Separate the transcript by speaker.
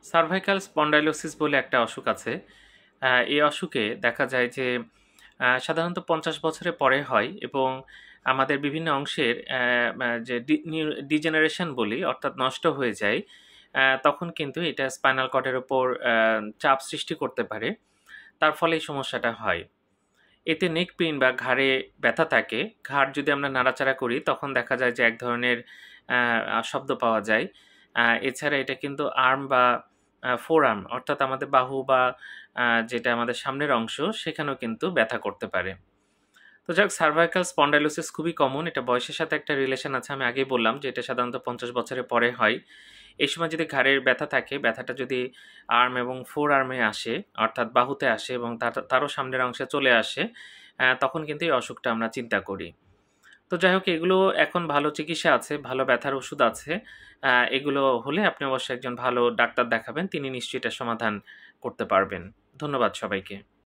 Speaker 1: Cervical spondylosis বলে একটা অসুখ আছে। এই অসুখে দেখা যায় যে সাধারণত ৫০ বছরের পরে হয় এবং আমাদের বিভিন্ন অংশের যে ডিজেনারেশন বলি অর্থাৎ নষ্ট হয়ে যায়, তখন কিন্তু এটা স্পাইনাল কর্ডের উপর চাপ সৃষ্টি করতে পারে। তার ফলে এই সমস্যাটা হয়। এতে নেক পেইন বা ঘাড়ে ব্যথা থাকে। ঘাড় যদি আমরা নাড়াচাড়া করি তখন দেখা যায় যে এক ধরনের শব্দ পাওয়া যায়। এছাড়া এটা কিন্তু আর্ম বা ফোরআর্ম অর্থাৎ আমাদের বাহু বা যেটা আমাদের সামনের অংশ সেখানেও কিন্তু ব্যথা করতে পারে। তো যাক, সার্ভাইকাল স্পন্ডাইলোসিস খুবই কমন। এটা বয়সের সাথে একটা রিলেশন আছে। আমি আগেই বললাম যে এটা সাধারণত ৫০ বছরের পরে হয়। এই সময় যদি ঘাড়ের ব্যথা থাকে, ব্যথাটা যদি আর্ম এবং ফোর আর্মে আসে অর্থাৎ বাহুতে আসে এবং তারও সামনের অংশে চলে আসে, তখন কিন্তু এই অসুখটা আমরা চিন্তা করি। তো যাই হোক, এগুলো এখন ভালো চিকিৎসা আছে, ভালো ব্যথার ওষুধ আছে। এগুলো হলে আপনি অবশ্যই একজন ভালো ডাক্তার দেখাবেন। তিনি নিশ্চয়ই এটার সমাধান করতে পারবেন। ধন্যবাদ সবাইকে।